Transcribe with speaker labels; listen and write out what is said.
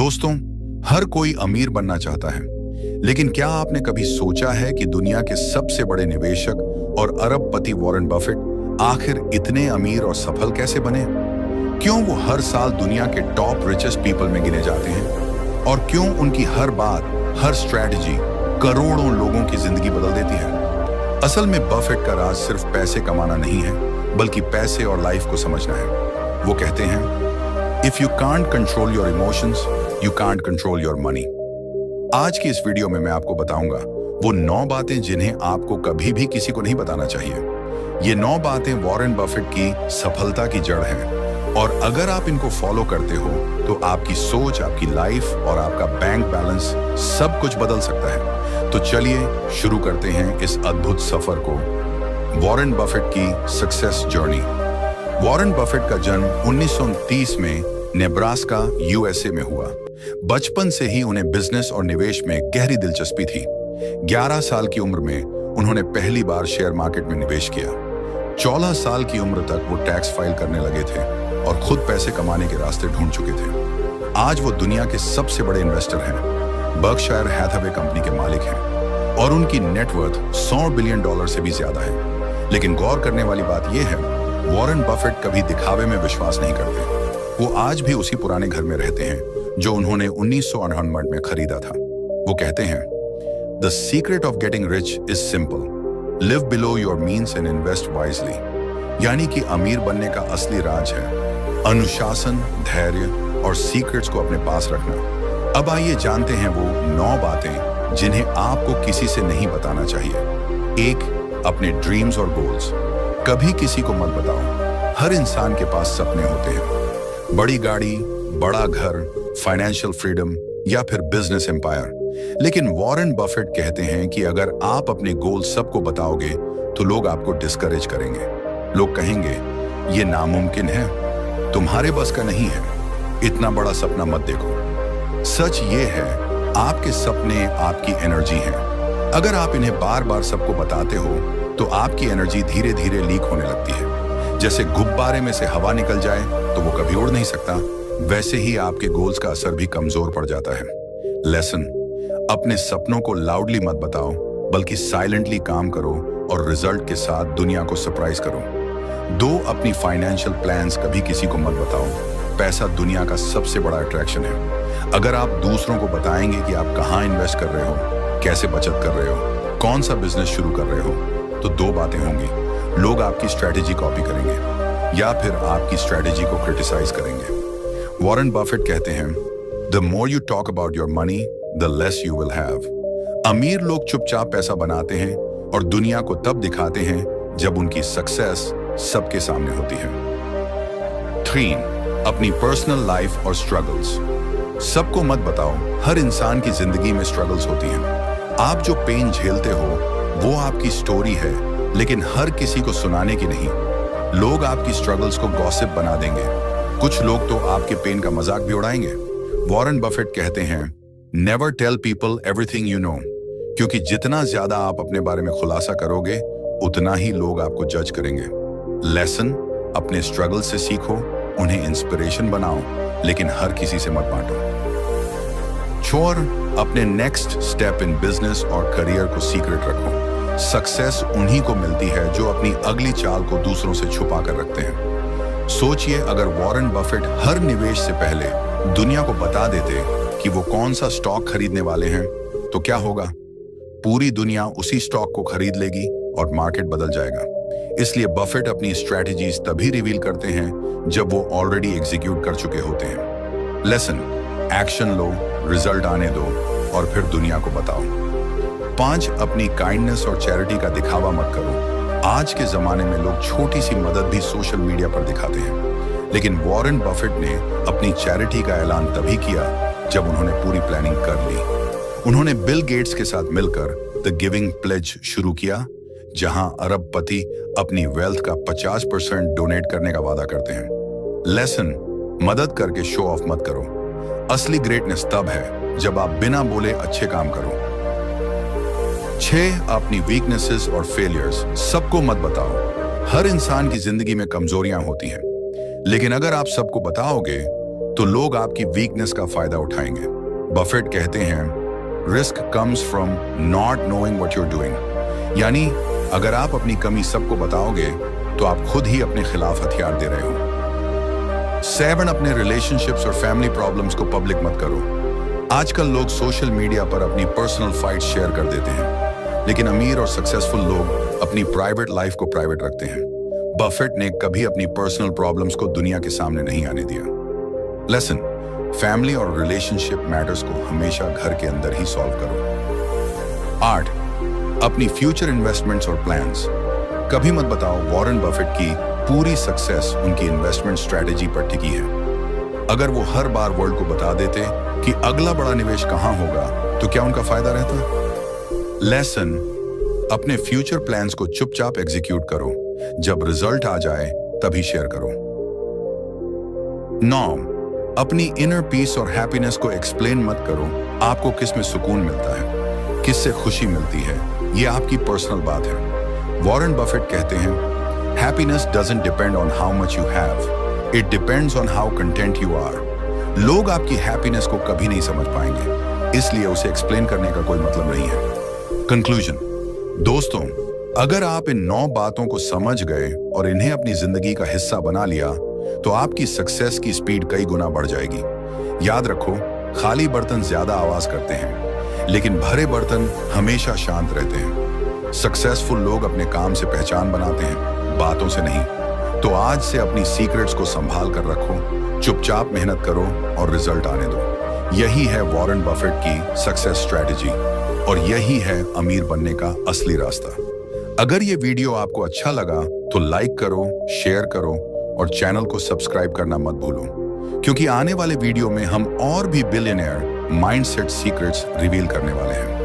Speaker 1: दोस्तों, हर कोई अमीर बनना चाहता है, लेकिन क्या आपने कभी सोचा है कि दुनिया के सबसे बड़े निवेशक और अरबपति वॉरेन बफेट आखिर इतने अमीर और सफल कैसे बने? क्यों वो हर साल दुनिया के टॉप रिचेस्ट पीपल में गिने जाते हैं? और क्यों उनकी हर बात, हर स्ट्रैटेजी करोड़ों लोगों की जिंदगी बदल देती है? असल में बफेट का राज सिर्फ पैसे कमाना नहीं है, बल्कि पैसे और लाइफ को समझना है। वो कहते हैं, if you can't control your emotions, you can't control your money. आज की इस वीडियो में मैं आपको बताऊंगा वो 9 बातें जिन्हें आपको कभी भी किसी को नहीं बताना चाहिए। ये 9 बातें वॉरेन बफेट की सफलता की जड़ हैं, और अगर आप इनको फॉलो करते हो तो आपकी सोच, आपकी लाइफ और आपका बैंक बैलेंस सब कुछ बदल सकता है। तो चलिए शुरू करते हैं इस अद्भुत सफर को। वॉरेन बफेट की सक्सेस जर्नी। वॉरेन बफेट का जन्म 1929 में नेब्रास्का, यूएसए में हुआ। बचपन से ही उन्हें बिजनेस और निवेश में गहरी दिलचस्पी थी। 11 साल की उम्र में उन्होंने पहली बार शेयर मार्केट में निवेश किया। 14 साल की उम्र तक वो टैक्स फाइल करने लगे थे और खुद पैसे कमाने के रास्ते ढूंढ चुके थे। आज वो दुनिया के सबसे बड़े इन्वेस्टर हैं, बर्कशायर हैथवे कंपनी के मालिक हैं, और उनकी नेटवर्थ $100 बिलियन से भी ज्यादा है। लेकिन गौर करने वाली बात यह है, वॉरेन बफेट कभी दिखावे में विश्वास नहीं करते। वो आज भी उसी पुराने घर में रहते हैं जो उन्होंने 1998 में खरीदा था। वो कहते हैं, the secret of getting rich is simple, live below your means and invest wisely. यानी कि अमीर बनने का असली राज है अनुशासन, धैर्य और सीक्रेट्स को अपने पास रखना। अब आइए जानते हैं वो 9 बातें जिन्हें आपको किसी से नहीं बताना चाहिए। 1, अपने ड्रीम्स और गोल्स। कभी किसी को मत बताओ। हर इंसान के पास सपने होते हैं, बड़ी गाड़ी, बड़ा घर, फाइनेंशियल फ्रीडम या फिर बिजनेस एम्पायर। लेकिन वॉरेन बफेट कहते हैं कि अगर आप अपने गोल सबको बताओगे तो लोग आपको डिस्करेज करेंगे। लोग कहेंगे, ये नामुमकिन है, तुम्हारे बस का नहीं है, इतना बड़ा सपना मत देखो। सच ये है, आपके सपने आपकी एनर्जी हैं। अगर आप इन्हें बार बार सबको बताते हो तो आपकी एनर्जी धीरे धीरे लीक होने लगती है। जैसे गुब्बारे में से हवा निकल जाए तो वो कभी उड़ नहीं सकता, वैसे ही आपके गोल्स का असर भी कमजोर पड़ जाता है। लेसन, अपने सपनों को लाउडली मत बताओ, बल्कि साइलेंटली काम करो और रिजल्ट के साथ दुनिया को सरप्राइज करो। 2, अपनी फाइनेंशियल प्लान्स कभी किसी को मत बताओ। पैसा दुनिया का सबसे बड़ा अट्रैक्शन है। अगर आप दूसरों को बताएंगे कि आप कहाँ इन्वेस्ट कर रहे हो, कैसे बचत कर रहे हो, कौन सा बिजनेस शुरू कर रहे हो, तो 2 बातें होंगी। लोग आपकी स्ट्रैटेजी कॉपी करेंगे या फिर आपकी स्ट्रैटेजी को क्रिटिसाइज करेंगे। वॉरेन बफेट कहते हैं, the more you talk about your money, the less you will have. अमीर लोग चुपचाप पैसा बनाते हैं और दुनिया को तब दिखाते हैं जब उनकी सक्सेस सबके सामने होती है। 3, अपनी पर्सनल लाइफ और स्ट्रगल्स। सबको मत बताओ, हर इंसान की जिंदगी में स्ट्रगल्स होती हैं। आप जो पेन झेलते हो वो आपकी स्टोरी है, लेकिन हर किसी को सुनाने की नहीं। लोग आपकी स्ट्रगल्स को गॉसिप बना देंगे। कुछ लोग तो आपके पेन का मजाक भी उड़ाएंगे। वॉरेन बफेट कहते हैं, never tell people everything you know, क्योंकि जितना ज्यादा आप अपने बारे में खुलासा करोगे उतना ही लोग आपको जज करेंगे। लेसन, अपने स्ट्रगल से सीखो, उन्हें इंस्पिरेशन बनाओ, लेकिन हर किसी से मत बांटो। 4, अपने नेक्स्ट स्टेप इन बिजनेस और करियर को सीक्रेट रखो। सक्सेस उन्हीं को मिलती है जो अपनी अगली चाल को दूसरों से छुपा कर रखते हैं। सोचिए, अगर वॉरेन बफेट हर निवेश से पहले दुनिया को बता देते कि वो कौन सा स्टॉक खरीदने वाले हैं, तो क्या होगा? पूरी दुनिया उसी स्टॉक को खरीद लेगी और मार्केट बदल जाएगा। इसलिए बफेट अपनी स्ट्रैटेजीज तभी रिवील करते हैं जब वो ऑलरेडी एग्जीक्यूट कर चुके होते हैं। लेसन, एक्शन लो, रिजल्ट आने दो और फिर दुनिया को बताओ। 5, अपनी काइंडनेस और चैरिटी का दिखावा मत करो। आज के जमाने में लोग छोटी सी मदद भी सोशल मीडिया पर दिखाते हैं, लेकिन वॉरेन बफेट ने अपनी चैरिटी का ऐलान तभी किया जब उन्होंने पूरी प्लानिंग कर ली। उन्होंने बिल गेट्स के साथ मिलकर द गिविंग प्लेज शुरू किया, जहां अरबपति अपनी वेल्थ का 50% डोनेट करने का वादा करते हैं। लेसन, मदद करके शो ऑफ मत करो। असली ग्रेटनेस तब है जब आप बिना बोले अच्छे काम करो। 6, अपनी वीकनेसेस और फेलियर्स सबको मत बताओ। हर इंसान की जिंदगी में कमजोरियां होती हैं, लेकिन अगर आप सबको बताओगे तो लोग आपकी वीकनेस का फायदा उठाएंगे। बफेट कहते हैं risk comes from not knowing what you're doing, यानी अगर आप अपनी कमी सबको बताओगे तो आप खुद ही अपने खिलाफ हथियार दे रहे हो। 7, अपने रिलेशनशिप्स और फैमिली प्रॉब्लम्स को पब्लिक मत करो। आजकल लोग सोशल मीडिया पर अपनी पर्सनल फाइट्स शेयर कर देते हैं, लेकिन अमीर और सक्सेसफुल लोग अपनी प्राइवेट लाइफ को प्राइवेट रखते हैं। बफेट ने कभी अपनी पर्सनल प्रॉब्लम्स को दुनिया के सामने नहीं आने दिया। लेसन, फैमिली और रिलेशनशिप मैटर्स को हमेशा घर के अंदर ही सॉल्व करो। 8, अपनी फ्यूचर इन्वेस्टमेंट्स और प्लान्स कभी मत बताओ वॉरेन बफेट की पूरी सक्सेस उनकी इन्वेस्टमेंट स्ट्रेटेजी पर टिकी है। अगर वो हर बार वर्ल्ड को बता देते कि अगला बड़ा निवेश कहां होगा, तो क्या उनका फायदा रहता? लेसन, अपने फ्यूचर प्लान्स को चुपचाप एग्जीक्यूट करो, जब रिजल्ट आ जाए तभी शेयर करो। 9, अपनी इनर पीस और हैप्पीनेस को एक्सप्लेन मत करो। आपको किस में सुकून मिलता है, किससे खुशी मिलती है, ये आपकी पर्सनल बात है। वॉरेन बफेट कहते हैं happiness doesn't depend on how much you have, it depends on how content you are. लोग आपकी हैप्पीनेस को कभी नहीं समझ पाएंगे, इसलिए उसे एक्सप्लेन करने का कोई मतलब नहीं है। कंक्लूजन, दोस्तों, अगर आप इन 9 बातों को समझ गए और इन्हें अपनी जिंदगी का हिस्सा बना लिया, तो आपकी सक्सेस की स्पीड कई गुना बढ़ जाएगी। याद रखो, खाली बर्तन ज्यादा आवाज करते हैं, लेकिन भरे बर्तन हमेशा शांत रहते हैं। सक्सेसफुल लोग अपने काम से पहचान बनाते हैं, बातों से नहीं। तो आज से अपनी सीक्रेट्स को संभाल कर रखो, चुपचाप मेहनत करो और रिजल्ट आने दो। यही है वॉरेन बफेट की सक्सेस स्ट्रेटेजी, और यही है अमीर बनने का असली रास्ता। अगर ये वीडियो आपको अच्छा लगा तो लाइक करो, शेयर करो और चैनल को सब्सक्राइब करना मत भूलो, क्योंकि आने वाले वीडियो में हम और भी बिलियनियर माइंडसेट सीक्रेट्स रिवील करने वाले हैं।